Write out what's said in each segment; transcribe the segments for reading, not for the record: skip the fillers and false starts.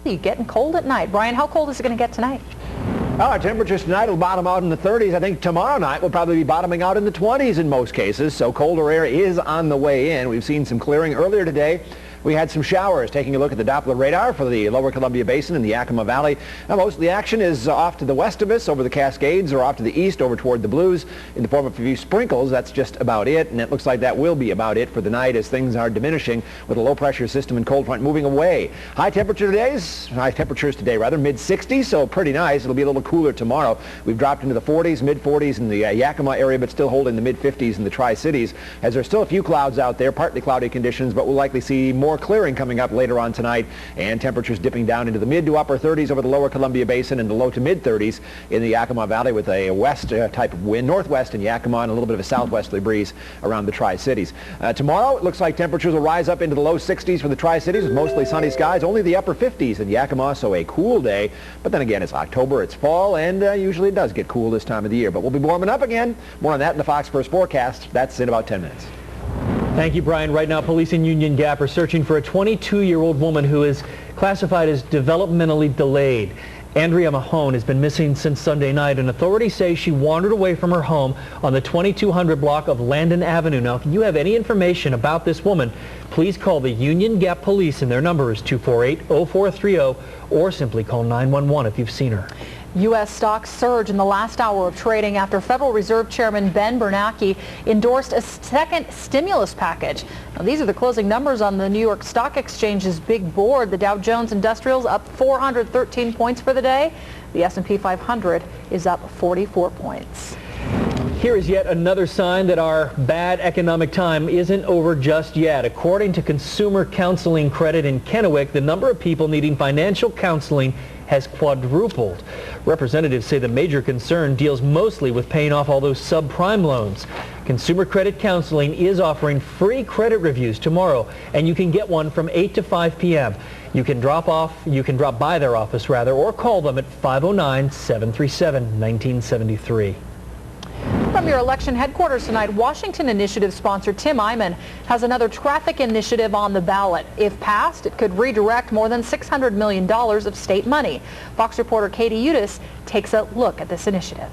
Getting cold at night. Brian, how cold is it going to get tonight? Our temperatures tonight will bottom out in the 30s. I think tomorrow night will probably be bottoming out in the 20s in most cases, so colder air is on the way in. We've seen some clearing earlier today. We had some showers. Taking a look at the Doppler radar for the lower Columbia Basin and the Yakima Valley. Now, most of the action is off to the west of us, over the Cascades, or off to the east, over toward the Blues, in the form of a few sprinkles. That's just about it, and it looks like that will be about it for the night as things are diminishing with a low-pressure system and cold front moving away. High temperatures today, mid-60s, so pretty nice. It'll be a little cooler tomorrow. We've dropped into the 40s, mid-40s in the Yakima area, but still holding the mid-50s in the Tri-Cities, as there's still a few clouds out there, partly cloudy conditions, but we'll likely see more clearing coming up later on tonight, and temperatures dipping down into the mid to upper 30s over the lower Columbia Basin and the low to mid 30s in the Yakima Valley, with a west type of wind, northwest in Yakima, and a little bit of a southwesterly breeze around the Tri-Cities. Tomorrow, it looks like temperatures will rise up into the low 60s for the Tri-Cities with mostly sunny skies, only the upper 50s in Yakima, so a cool day. But then again, it's October, it's fall, and usually it does get cool this time of the year. But we'll be warming up again. More on that in the Fox First forecast. That's in about 10 minutes. Thank you, Brian. Right now, police in Union Gap are searching for a 22-year-old woman who is classified as developmentally delayed. Andrea Mahone has been missing since Sunday night, and authorities say she wandered away from her home on the 2200 block of Landon Avenue. Now, if you have any information about this woman, please call the Union Gap Police, and their number is 248-0430, or simply call 911 if you've seen her. U.S. stocks surge in the last hour of trading after Federal Reserve Chairman Ben Bernanke endorsed a second stimulus package. Now, these are the closing numbers on the New York Stock Exchange's big board. The Dow Jones Industrial's up 413 points for the day. The S&P 500 is up 44 points. Here is yet another sign that our bad economic time isn't over just yet. According to Consumer Counseling Credit in Kennewick, the number of people needing financial counseling has quadrupled. Representatives say the major concern deals mostly with paying off all those subprime loans. Consumer Credit Counseling is offering free credit reviews tomorrow, and you can get one from 8 to 5 p.m. You can drop by their office or call them at 509-737-1973. From your election headquarters tonight, Washington Initiative sponsor Tim Eyman has another traffic initiative on the ballot. If passed, it could redirect more than $600 million of state money. Fox reporter Katie Udis takes a look at this initiative.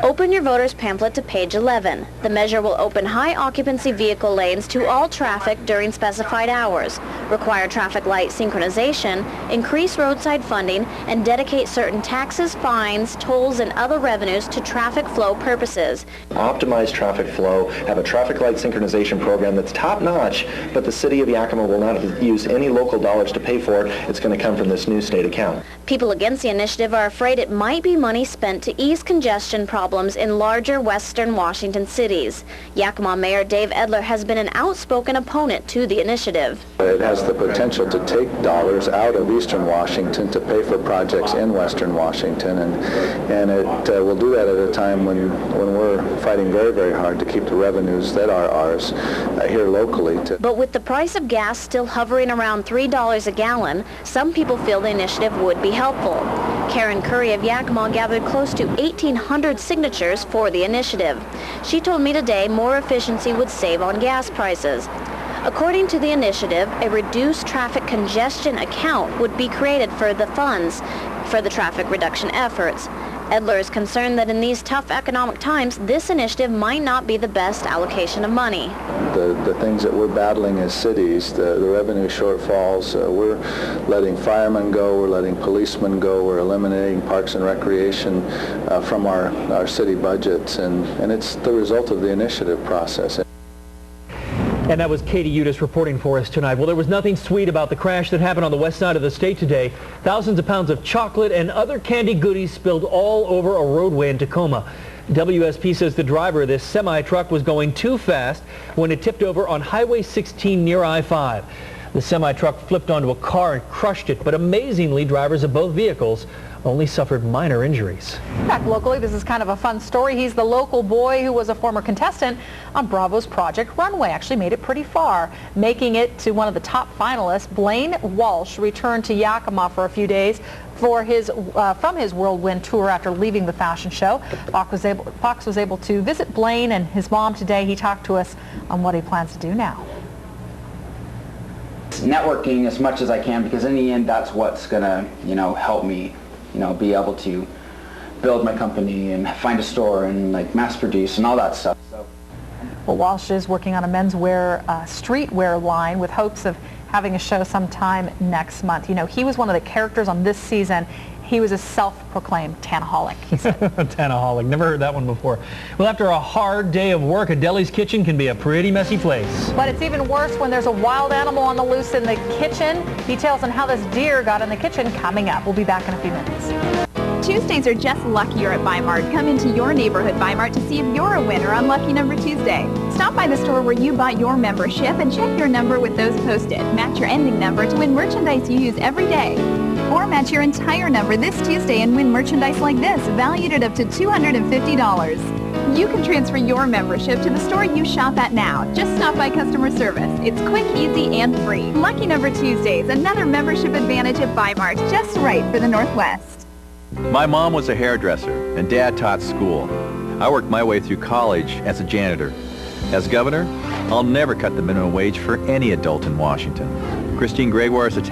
Open your voter's pamphlet to page 11. The measure will open high-occupancy vehicle lanes to all traffic during specified hours, require traffic light synchronization, increase roadside funding, and dedicate certain taxes, fines, tolls, and other revenues to traffic flow purposes. Optimize traffic flow, have a traffic light synchronization program that's top-notch, but the city of Yakima will not use any local dollars to pay for it. It's going to come from this new state account. People against the initiative are afraid it might be money spent to ease congestion problems in larger western Washington cities. Yakima Mayor Dave Edler has been an outspoken opponent to the initiative. It has the potential to take dollars out of eastern Washington to pay for projects in western Washington, and it will do that at a time when we're fighting very, very hard to keep the revenues that are ours here locally. But with the price of gas still hovering around $3 a gallon, some people feel the initiative would be helpful. Karen Curry of Yakima gathered close to 1,800 signatures for the initiative. She told me today more efficiency would save on gas prices. According to the initiative, a reduced traffic congestion account would be created for the funds for the traffic reduction efforts. Edler is concerned that in these tough economic times, this initiative might not be the best allocation of money. The things that we're battling as cities, the revenue shortfalls, we're letting firemen go, we're letting policemen go, we're eliminating parks and recreation from our city budgets, and it's the result of the initiative process. And that was Katie Udis reporting for us tonight. Well, there was nothing sweet about the crash that happened on the west side of the state today. Thousands of pounds of chocolate and other candy goodies spilled all over a roadway in Tacoma. WSP says the driver of this semi-truck was going too fast when it tipped over on Highway 16 near I-5. The semi-truck flipped onto a car and crushed it, but amazingly, drivers of both vehicles only suffered minor injuries. Back locally, this is kind of a fun story. He's the local boy who was a former contestant on Bravo's Project Runway. Actually made it pretty far, making it to one of the top finalists. Blaine Walsh returned to Yakima for a few days for from his whirlwind tour after leaving the fashion show. Fox was able to visit Blaine and his mom today. He talked to us on what he plans to do now. just networking as much as I can, because in the end, that's what's gonna, help me, be able to build my company and find a store and like mass produce and all that stuff. So. Well, Walsh is working on a menswear streetwear line with hopes of having a show sometime next month. He was one of the characters on this season. He was a self-proclaimed tanaholic, he said. Tanaholic. Never heard that one before. Well, after a hard day of work, a deli's kitchen can be a pretty messy place. But it's even worse when there's a wild animal on the loose in the kitchen. Details on how this deer got in the kitchen coming up. We'll be back in a few minutes. Tuesdays are just luckier at Bi-Mart. Come into your neighborhood Bi-Mart to see if you're a winner on Lucky Number Tuesday. Stop by the store where you bought your membership and check your number with those posted. Match your ending number to win merchandise you use every day. Or match your entire number this Tuesday and win merchandise like this, valued at up to $250. You can transfer your membership to the store you shop at now. Just stop by customer service. It's quick, easy, and free. Lucky Number Tuesdays, another membership advantage at Bi-Mart, just right for the Northwest. My mom was a hairdresser, and Dad taught school. I worked my way through college as a janitor. As governor, I'll never cut the minimum wage for any adult in Washington. Christine Gregoire is a